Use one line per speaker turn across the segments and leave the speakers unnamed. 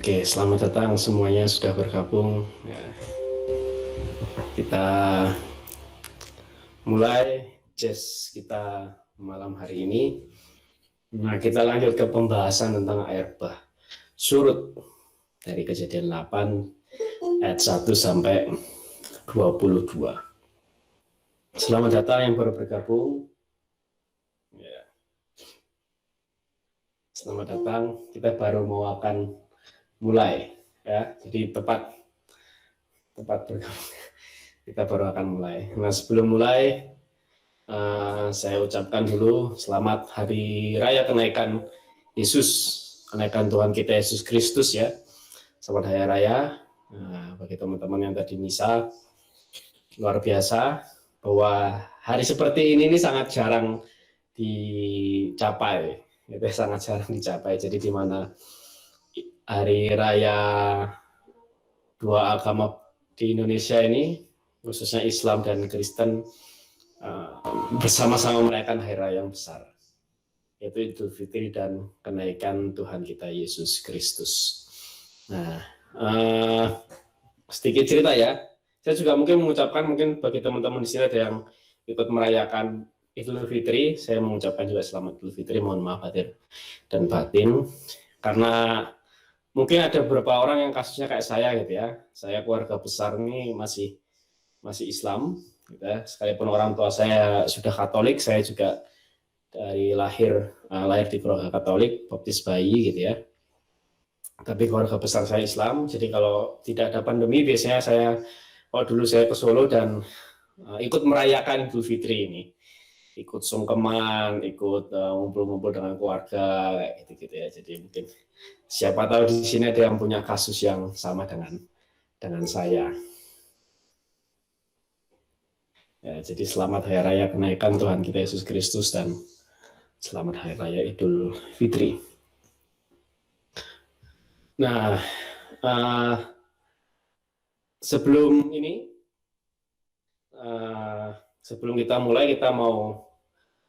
Oke, selamat datang semuanya sudah bergabung. Ya, kita mulai jazz kita malam hari ini. Nah, kita lanjut ke pembahasan tentang air bah surut dari Kejadian 8 ayat 1 sampai 22. Selamat datang yang baru bergabung. Ya. Selamat datang. Kita baru mau akan mulai ya. Jadi tepat bergabung. Kita baru akan mulai. Nah, sebelum mulai saya ucapkan dulu selamat Hari Raya Kenaikan Yesus, kenaikan Tuhan kita Yesus Kristus ya. Selamat Hari Raya. Bagi teman-teman yang tadi misa, luar biasa bahwa hari seperti ini sangat jarang dicapai, itu sangat jarang dicapai. Jadi di mana Hari Raya dua agama di Indonesia ini, khususnya Islam dan Kristen, bersama-sama merayakan hari raya yang besar, yaitu Idul Fitri dan kenaikan Tuhan kita Yesus Kristus. Nah, sedikit cerita ya. Saya juga mungkin mengucapkan, mungkin bagi teman-teman di sini ada yang ikut merayakan Idul Fitri, saya mengucapkan juga selamat Idul Fitri, mohon maaf lahir dan batin, karena mungkin ada beberapa orang yang kasusnya kayak saya gitu ya. Saya keluarga besar ini masih Islam, gitu ya. Sekalipun orang tua saya sudah Katolik, saya juga dari lahir di keluarga Katolik, baptis bayi gitu ya. Tapi keluarga besar saya Islam, jadi kalau tidak ada pandemi biasanya kalau dulu saya ke Solo dan ikut merayakan Idul Fitri ini, ikut sungkeman, ikut ngumpul-ngumpul dengan keluarga gitu ya. Jadi mungkin siapa tahu di sini ada yang punya kasus yang sama dengan saya. Ya, jadi selamat Hari Raya kenaikan Tuhan kita Yesus Kristus dan selamat Hari Raya Idul Fitri. Nah, sebelum kita mulai, kita mau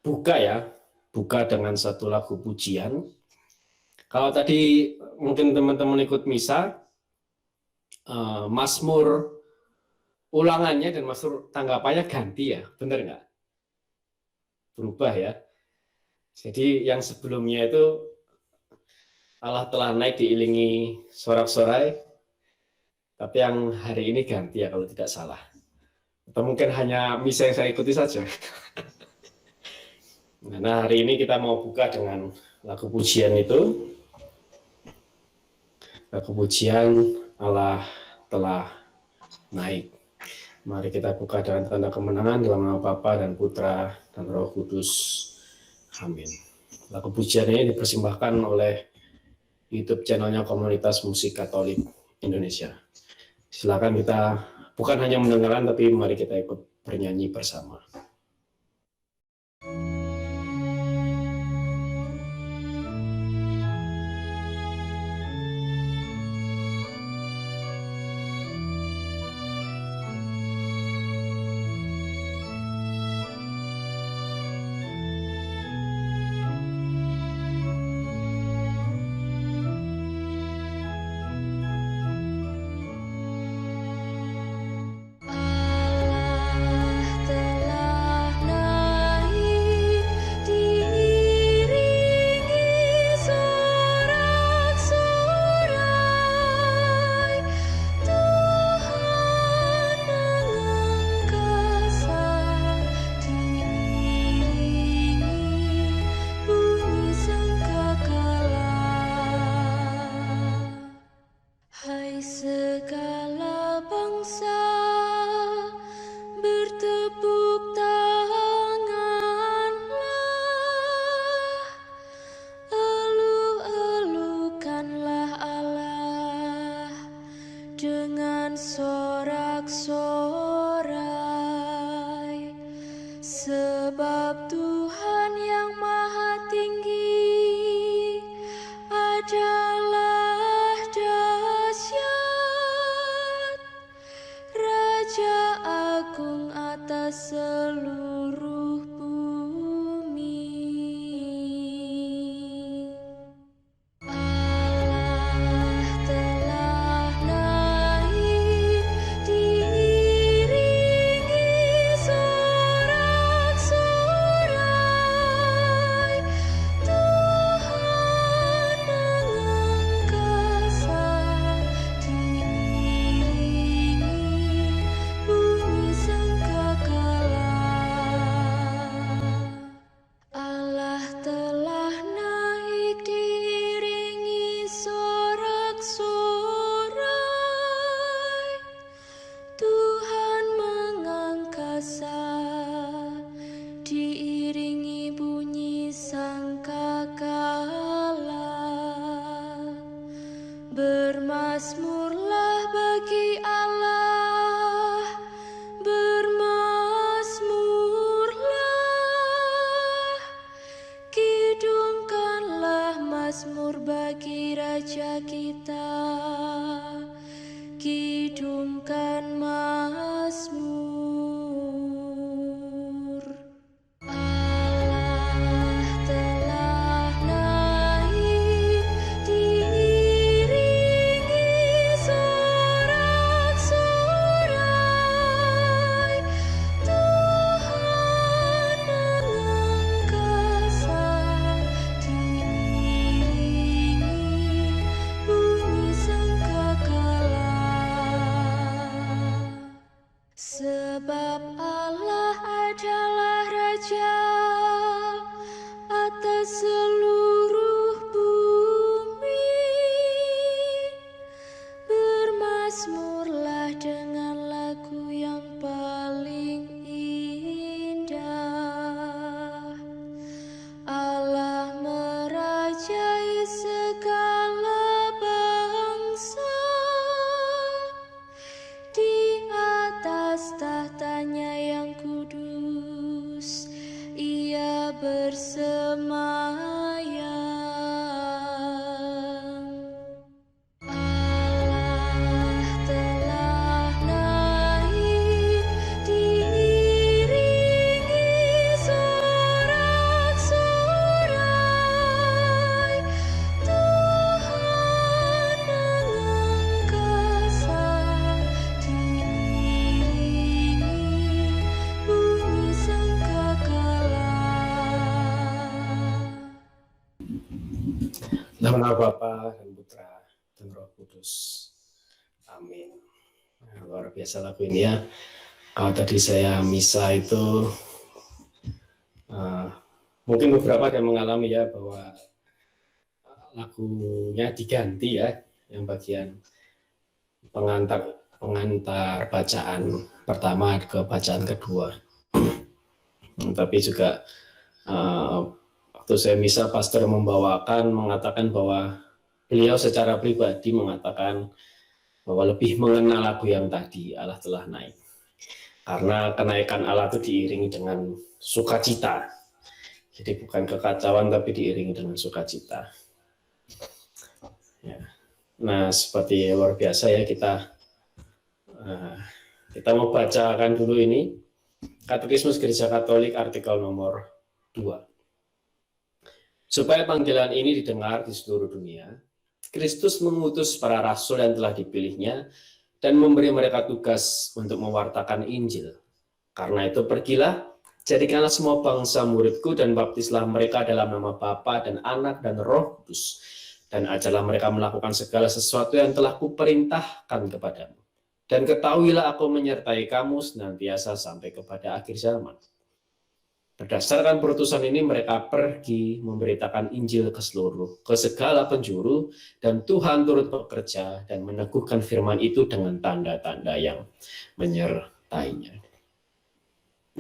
buka dengan satu lagu pujian. Kalau tadi mungkin teman-teman ikut misa, Mazmur ulangannya dan Mazmur tanggapannya ganti ya, benar nggak? Berubah ya. Jadi yang sebelumnya itu Allah telah naik diiringi sorak-sorai, tapi yang hari ini ganti ya kalau tidak salah. Atau mungkin hanya misa yang saya ikuti saja. Nah, hari ini kita mau buka dengan lagu pujian itu. Lagu pujian Allah telah naik. Mari kita buka dengan tanda kemenangan dalam nama Bapa dan Putra dan Roh Kudus. Amin. Lagu pujian ini dipersembahkan oleh YouTube channelnya Komunitas Musik Katolik Indonesia. Silakan kita bukan hanya mendengarkan, tapi mari kita ikut bernyanyi bersama.
Allah Bermasmurlah bagi Allah, bermasmurlah, kidungkanlah mazmur bagi Raja kita, kidungkan mazmur. Allah telah naik diiringi sorak-sorai, Tuhan mengangkasa diiringi bunyi sangkakala. Sebab Allah adalah Raja atas seluruh bumi. Bermasmurlah dengan lagu yang paling indah. Allah merajai segala bangsa, di atas tahtanya yang kudus Ia bersemayam. Allah telah naik diiringi sorak-sorai, Tuhan mengangkasa diiringi bunyi sangkakala.
Dalam nama Bapa dan Putra dan Roh Kudus. Amin. Nah, luar biasa lagu ini ya. Kalau tadi saya misa itu mungkin beberapa yang mengalami ya bahwa lagunya diganti ya, yang bagian pengantar bacaan pertama ke bacaan kedua. Tapi juga waktu saya misa, pastor mengatakan bahwa beliau secara pribadi mengatakan bahwa lebih mengenal lagu yang tadi, Allah telah naik. Karena kenaikan Allah itu diiringi dengan sukacita. Jadi bukan kekacauan, tapi diiringi dengan sukacita. Ya. Nah, seperti luar biasa ya, kita mau bacakan dulu ini Katekismus Gereja Katolik artikel nomor 2. Supaya panggilan ini didengar di seluruh dunia, Kristus mengutus para rasul yang telah dipilihnya dan memberi mereka tugas untuk mewartakan Injil. Karena itu pergilah, jadikanlah semua bangsa muridku dan baptislah mereka dalam nama Bapa dan Anak dan Roh Kudus. Dan ajarlah mereka melakukan segala sesuatu yang telah kuperintahkan kepadamu. Dan ketahuilah aku menyertai kamu senantiasa sampai kepada akhir zaman. Berdasarkan perutusan ini mereka pergi memberitakan Injil ke segala penjuru, dan Tuhan turut bekerja dan meneguhkan firman itu dengan tanda-tanda yang menyertainya.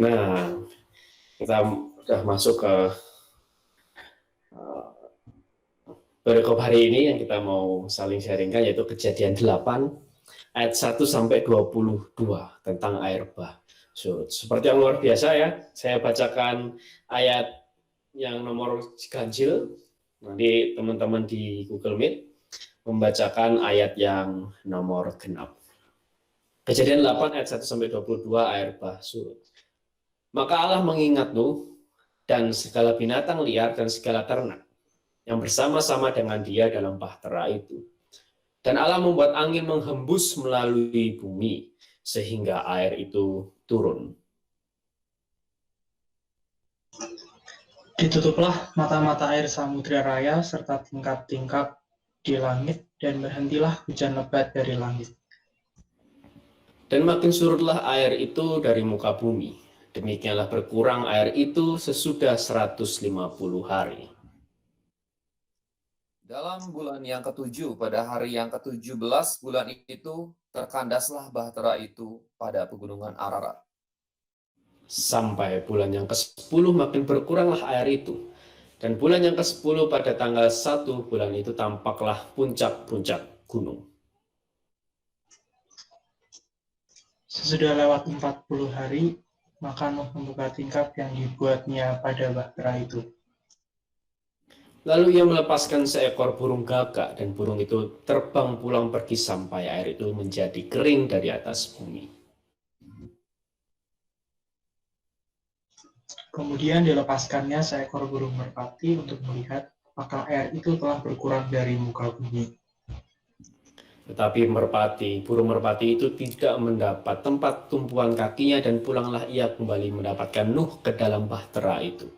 Nah, kita sudah masuk ke perikop hari ini yang kita mau saling sharingkan, yaitu Kejadian 8 ayat 1 sampai 22 tentang air bah. Seperti yang luar biasa ya, saya bacakan ayat yang nomor ganjil, nanti teman-teman di Google Meet membacakan ayat yang nomor genap. Kejadian 8 ayat 1 sampai 22 air bah surut. Maka Allah mengingat Nuh dan segala binatang liar dan segala ternak yang bersama-sama dengan dia dalam bahtera itu. Dan Allah membuat angin menghembus melalui bumi sehingga air itu turun.
Ditutuplah mata-mata air Samudra Raya serta tingkap-tingkap di langit, dan berhentilah hujan lebat dari langit.
Dan makin surutlah air itu dari muka bumi. Demikianlah berkurang air itu sesudah 150 hari.
Dalam bulan yang ke-7, pada hari yang ke-17 bulan itu, terkandaslah bahtera itu pada pegunungan Ararat.
Sampai bulan yang ke-10 makin berkuranglah air itu. Dan bulan yang ke-10 pada tanggal 1 bulan itu tampaklah puncak-puncak gunung.
Sesudah lewat 40 hari, maka Nuh membuka tingkap yang dibuatnya pada bahtera itu.
Lalu ia melepaskan seekor burung gagak, dan burung itu terbang pulang pergi sampai air itu menjadi kering dari atas bumi.
Kemudian dilepaskannya seekor burung merpati untuk melihat apakah air itu telah berkurang dari muka bumi.
Tetapi burung merpati itu tidak mendapat tempat tumpuan kakinya, dan pulanglah ia kembali mendapatkan Nuh ke dalam bahtera itu.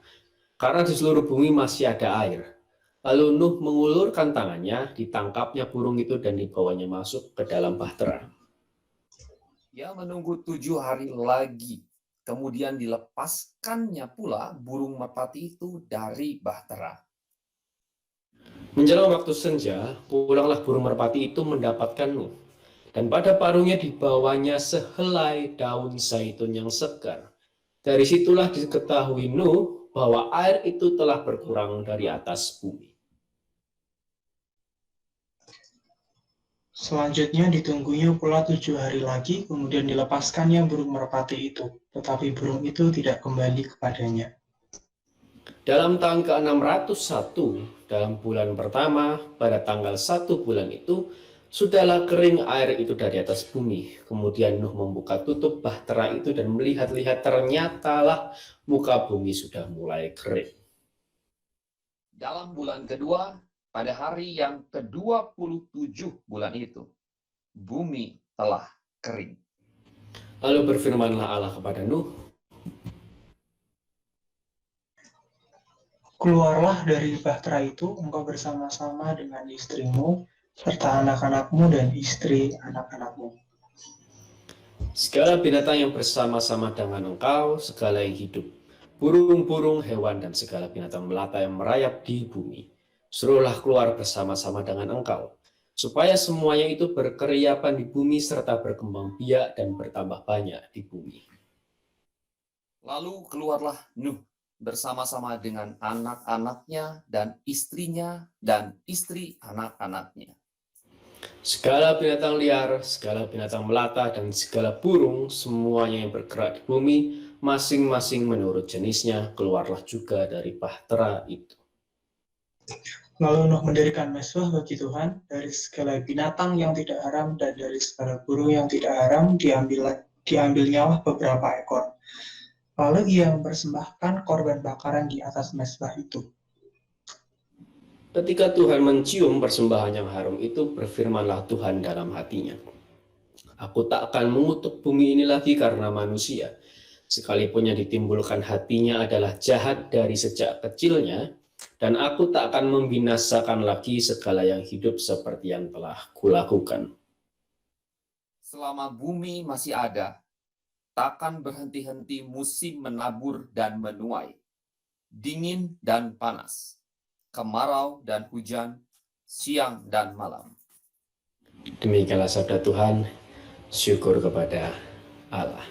Karena di seluruh bumi masih ada air. Lalu Nuh mengulurkan tangannya, ditangkapnya burung itu dan dibawanya masuk ke dalam bahtera.
Ia menunggu 7 hari lagi. Kemudian dilepaskannya pula burung merpati itu dari bahtera.
Menjelang waktu senja, pulanglah burung merpati itu mendapatkan Nuh. Dan pada parungnya dibawanya sehelai daun zaitun yang segar. Dari situlah diketahui Nuh bahwa air itu telah berkurang dari atas bumi.
Selanjutnya ditunggunya pula 7 hari lagi, kemudian dilepaskannya burung merpati itu. Tetapi burung itu tidak kembali kepadanya.
Dalam tahun ke-601, dalam bulan pertama, pada tanggal 1 bulan itu, sudahlah kering air itu dari atas bumi. Kemudian Nuh membuka tutup bahtera itu dan melihat-lihat, ternyatalah muka bumi sudah mulai kering.
Dalam bulan kedua, pada hari yang ke-27 bulan itu, bumi telah kering.
Lalu berfirmanlah Allah kepada Nuh,
Keluarlah dari bahtera itu, engkau bersama-sama dengan istrimu, serta anak-anakmu dan istri anak-anakmu.
segala binatang yang bersama-sama dengan engkau, segala yang hidup, burung-burung, hewan, dan segala binatang melata yang merayap di bumi, suruhlah keluar bersama-sama dengan engkau, supaya semuanya itu berkeriapan di bumi serta berkembang biak dan bertambah banyak di bumi.
Lalu keluarlah Nuh bersama-sama dengan anak-anaknya dan istrinya dan istri anak-anaknya.
Segala binatang liar, segala binatang melata, dan segala burung, semuanya yang bergerak di bumi, masing-masing menurut jenisnya, keluarlah juga dari bahtera itu.
Lalu Nuh mendirikan mezbah bagi Tuhan, dari segala binatang yang tidak haram dan dari segala burung yang tidak haram diambilnyalah beberapa ekor. Lalu ia mempersembahkan korban bakaran di atas mezbah itu.
Ketika Tuhan mencium persembahan yang harum itu, berfirmanlah Tuhan dalam hatinya, Aku tak akan mengutuk bumi ini lagi karena manusia, sekalipun yang ditimbulkan hatinya adalah jahat dari sejak kecilnya, dan aku tak akan membinasakan lagi segala yang hidup seperti yang telah kulakukan.
Selama bumi masih ada, takkan berhenti-henti musim menabur dan menuai, dingin dan panas, kemarau dan hujan, siang dan malam.
Demikianlah sabda Tuhan, syukur kepada Allah.